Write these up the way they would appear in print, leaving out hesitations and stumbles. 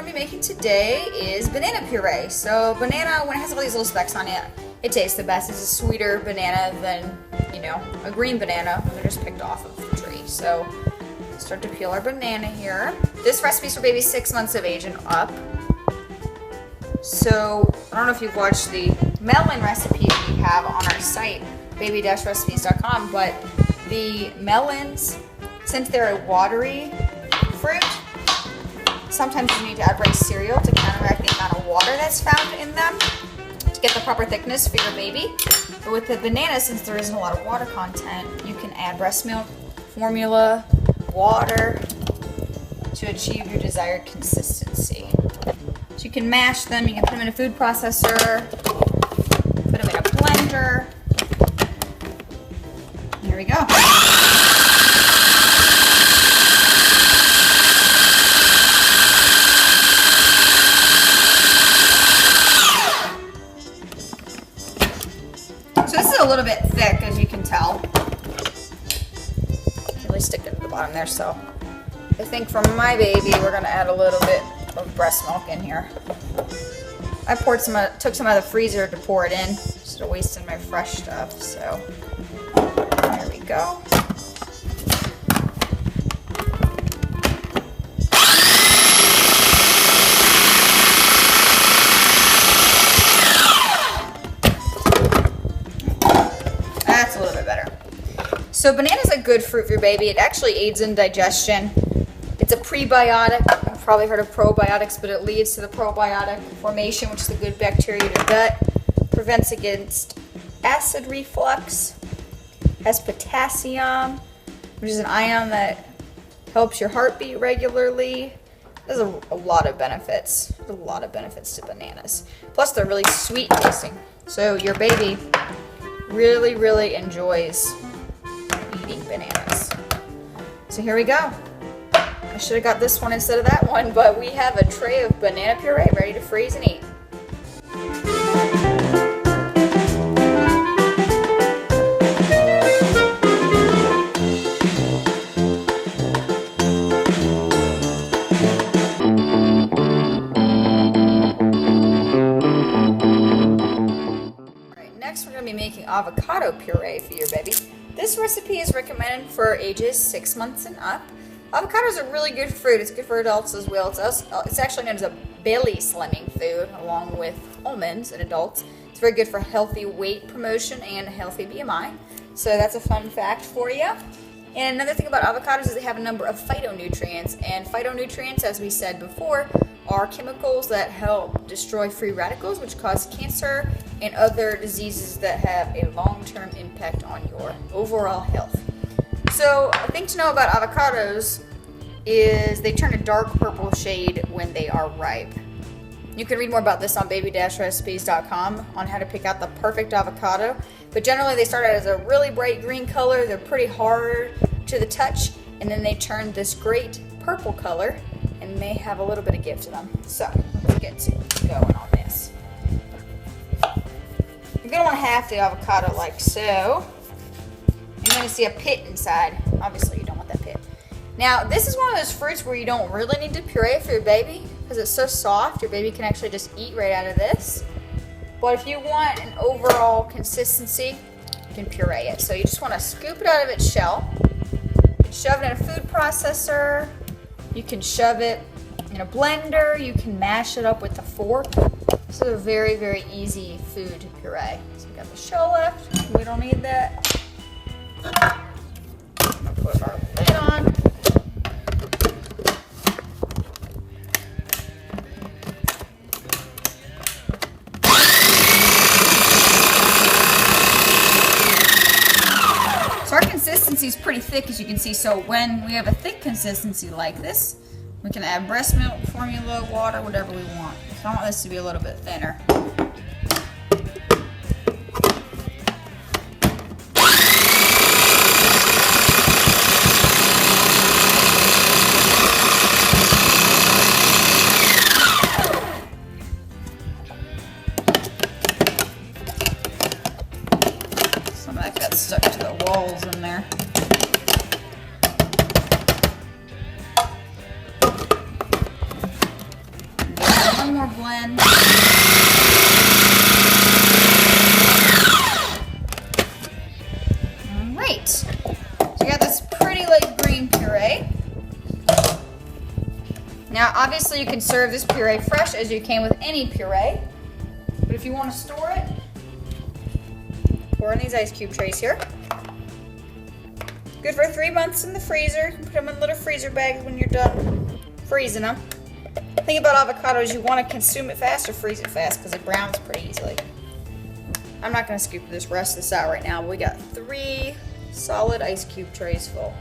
going to be making today is banana puree. So banana, when it has all these little specks on it, it tastes the best. It's a sweeter banana than, you know, a green banana when they're just picked off of the tree. So start to peel our banana here. This recipe is for babies 6 months of age and up. So I don't know if you've watched the melon recipes we have on our site, baby-recipes.com, but the melons, since they're a watery fruit, sometimes you need to add rice cereal to counteract the amount of water that's found in them to get the proper thickness for your baby. But with the banana, since there isn't a lot of water content, you can add breast milk, formula, water to achieve your desired consistency. So you can mash them, you can put them in a food processor, put them in a blender. Here we go. So this is a little bit thick, as you can tell. Really stick it to the bottom there. So I think for my baby, we're gonna add a little bit of breast milk in here. I took some out of the freezer to pour it in instead of wasting my fresh stuff. So there we go. That's a little bit better. So banana's a good fruit for your baby. It actually aids in digestion. It's a prebiotic. You've probably heard of probiotics, but it leads to the probiotic formation, which is a good bacteria in your gut. Prevents against acid reflux. Has potassium, which is an ion that helps your heart beat regularly. There's a lot of benefits. There's a lot of benefits to bananas. Plus, they're really sweet tasting. So your baby really, really enjoys eating bananas. So here we go. I should have got this one instead of that one, but we have a tray of banana puree ready to freeze and eat. Alright, next we're going to be making avocado puree for your baby. This recipe is recommended for ages 6 months and up. Avocados are really good fruit. It's good for adults as well. It's actually known as a belly slimming food along with almonds in adults. It's very good for healthy weight promotion and healthy BMI. So that's a fun fact for you. And another thing about avocados is they have a number of phytonutrients. And phytonutrients, as we said before, are chemicals that help destroy free radicals, which cause cancer and other diseases that have a long-term impact on your overall health. So a thing to know about avocados is they turn a dark purple shade when they are ripe. You can read more about this on baby-recipes.com on how to pick out the perfect avocado. But generally they start out as a really bright green color. They're pretty hard to the touch, and then they turn this great purple color and may have a little bit of give to them. So let's get to going on this. You're going to want to half the avocado like so. You're going to see a pit inside. Obviously, you don't want that pit. Now, this is one of those fruits where you don't really need to puree for your baby because it's so soft. Your baby can actually just eat right out of this. But if you want an overall consistency, you can puree it. So you just want to scoop it out of its shell. You can shove it in a food processor. You can shove it in a blender. You can mash it up with a fork. This is a very, very easy food to puree. So we got the shell left. We don't need that. I'm going to put our lid on. So our consistency is pretty thick, as you can see. So when we have a thick consistency like this, we can add breast milk, formula, water, whatever we want. So I want this to be a little bit thinner. Some of that got stuck to the walls in there. one more blend. All right. So you got this pretty light green puree. Now, obviously, you can serve this puree fresh as you can with any puree. But if you want to store it, pour in these ice cube trays here. Good for 3 months in the freezer. You can put them in little freezer bags when you're done freezing them. The thing about avocados, you want to consume it fast or freeze it fast because it browns pretty easily. I'm not going to scoop this rest of this out right now, but we got 3 solid ice cube trays full.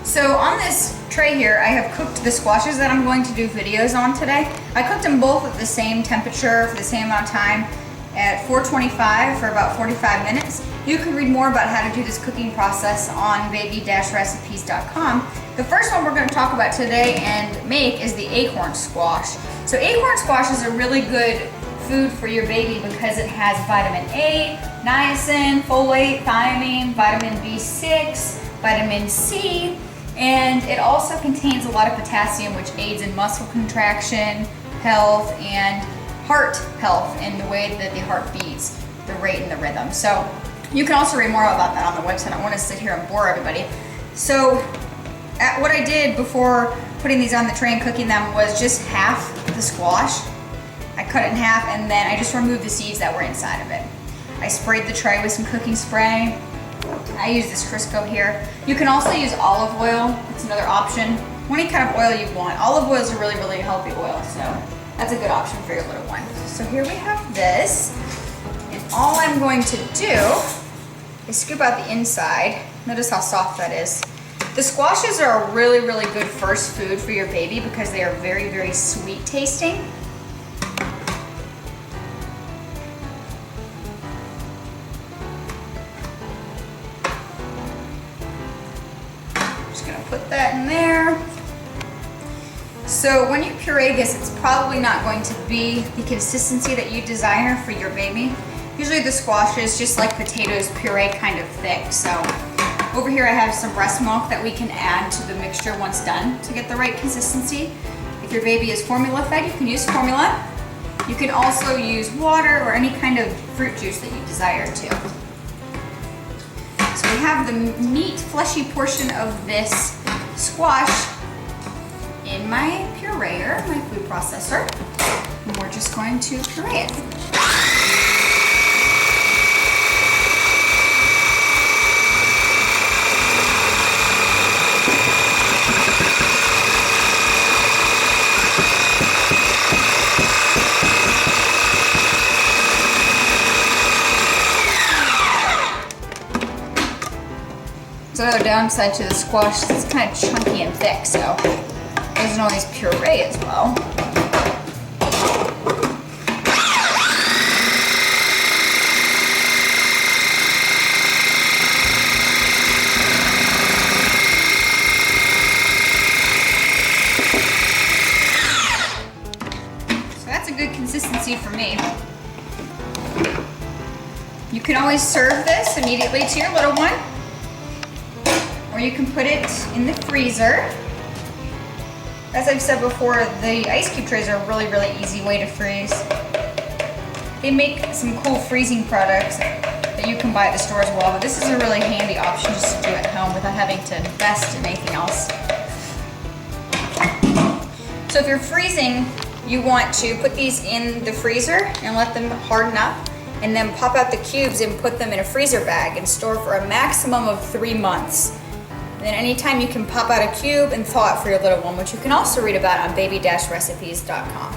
So on this tray here, I have cooked the squashes that I'm going to do videos on today. I cooked them both at the same temperature for the same amount of time at 425 for about 45 minutes. You can read more about how to do this cooking process on baby-recipes.com. The first one we're going to talk about today and make is the acorn squash. So acorn squash is a really good food for your baby because it has vitamin A, niacin, folate, thiamine, vitamin B6, vitamin C, and it also contains a lot of potassium, which aids in muscle contraction, health, and heart health in the way that the heart beats, the rate and the rhythm. So you can also read more about that on the website. I don't want to sit here and bore everybody. So what I did before putting these on the tray and cooking them was just half the squash. I cut it in half and then I just removed the seeds that were inside of it. I sprayed the tray with some cooking spray. I use this Crisco here. You can also use olive oil. It's another option. Any kind of oil you want. Olive oil is a really, really healthy oil, so that's a good option for your little one. So here we have this, and all I'm going to do is scoop out the inside. Notice how soft that is. The squashes are a really, really good first food for your baby because they are very, very sweet tasting. Put that in there. So when you puree this, it's probably not going to be the consistency that you desire for your baby. Usually the squash is just like potatoes puree, kind of thick. So over here I have some breast milk that we can add to the mixture once done to get the right consistency. If your baby is formula fed, you can use formula. You can also use water or any kind of fruit juice that you desire to. So we have the meat, fleshy portion of this squash in my pureer, my food processor, and we're just going to puree it. Another downside to the squash is it's kind of chunky and thick, so it doesn't always puree as well. So that's a good consistency for me. You can always serve this immediately to your little one. Or you can put it in the freezer. As I've said before, the ice cube trays are a really, really easy way to freeze. They make some cool freezing products that you can buy at the store as well, but this is a really handy option just to do at home without having to invest in anything else. So if you're freezing, you want to put these in the freezer and let them harden up, and then pop out the cubes and put them in a freezer bag and store for a maximum of 3 months. And then anytime you can pop out a cube and thaw it for your little one, which you can also read about on baby-recipes.com.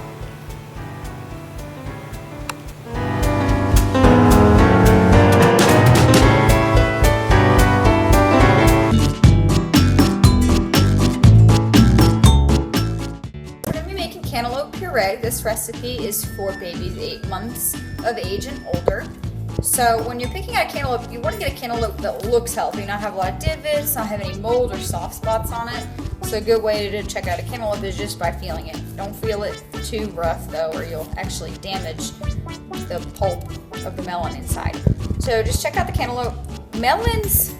We're going to be making cantaloupe puree. This recipe is for babies 8 months of age and older. So when you're picking out a cantaloupe, you want to get a cantaloupe that looks healthy, not have a lot of divots, not have any mold or soft spots on it. So a good way to check out a cantaloupe is just by feeling it. Don't feel it too rough though, or you'll actually damage the pulp of the melon inside. So just check out the cantaloupe. Melons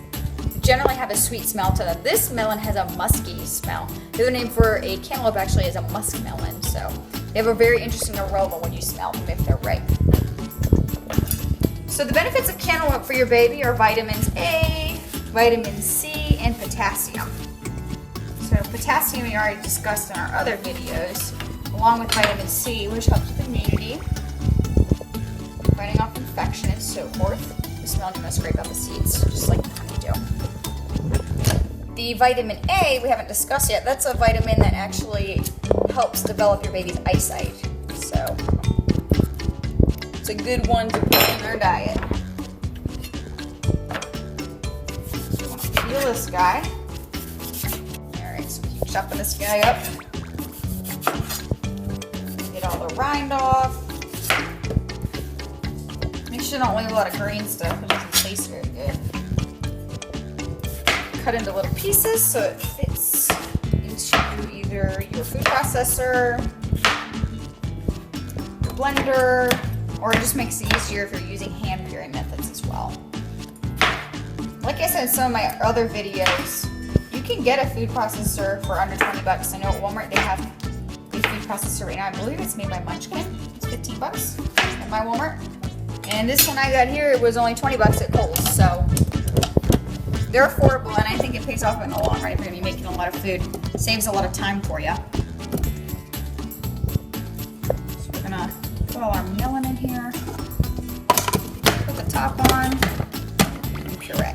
generally have a sweet smell to them. This melon has a musky smell. The other name for a cantaloupe actually is a muskmelon. So they have a very interesting aroma when you smell them if they're ripe. So the benefits of cantaloupe for your baby are vitamins A, vitamin C, and potassium. So potassium we already discussed in our other videos, along with vitamin C, which helps with immunity, fighting off infection and so forth. This melon, I'm going to scrape out the seeds, just like the honeydew. The vitamin A we haven't discussed yet. That's a vitamin that actually helps develop your baby's eyesight. So it's a good one to put in their diet. You want to peel this guy. Alright, so keep chopping this guy up. Get all the rind off. Make sure you don't leave a lot of green stuff, it doesn't taste very good. Cut into little pieces so it fits into either your food processor, your blender, or it just makes it easier if you're using hand peeling methods as well. Like I said in some of my other videos, you can get a food processor for under 20 bucks. I know at Walmart they have a food processor right now. I believe it's made by Munchkin. It's 15 bucks at my Walmart. And this one I got here, it was only 20 bucks at Kohl's. So they're affordable, and I think it pays off in the long run if you're going to be making a lot of food. It saves a lot of time for you. So we're going to put all our melon in here, put the top on, and puree.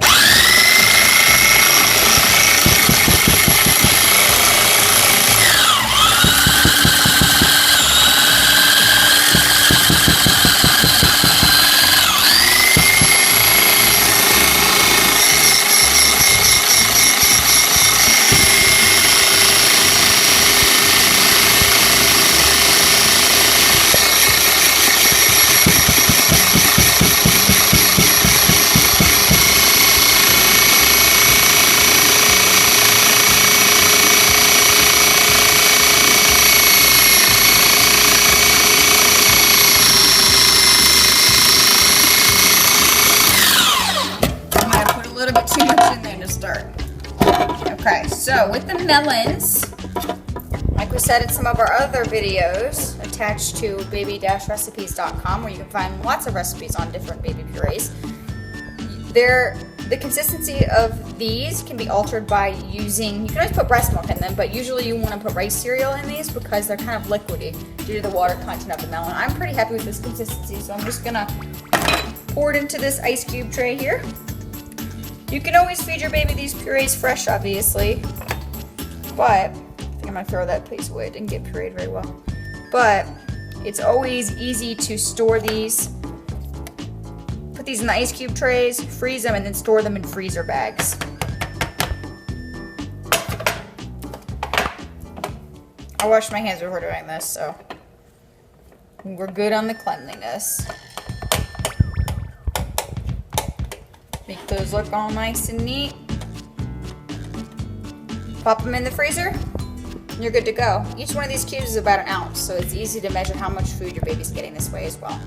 Okay, so with the melons, like we said in some of our other videos attached to baby-recipes.com, where you can find lots of recipes on different baby purees, the consistency of these can be altered by using, you can always put breast milk in them, but usually you want to put rice cereal in these because they're kind of liquidy due to the water content of the melon. I'm pretty happy with this consistency, so I'm just going to pour it into this ice cube tray here. You can always feed your baby these purees fresh, obviously, but I think I'm going to throw that piece away. It didn't get pureed very well. But it's always easy to store these. Put these in the ice cube trays, freeze them, and then store them in freezer bags. I washed my hands before doing this, so we're good on the cleanliness. Make those look all nice and neat. Pop them in the freezer, and you're good to go. Each one of these cubes is about an ounce, so it's easy to measure how much food your baby's getting this way as well.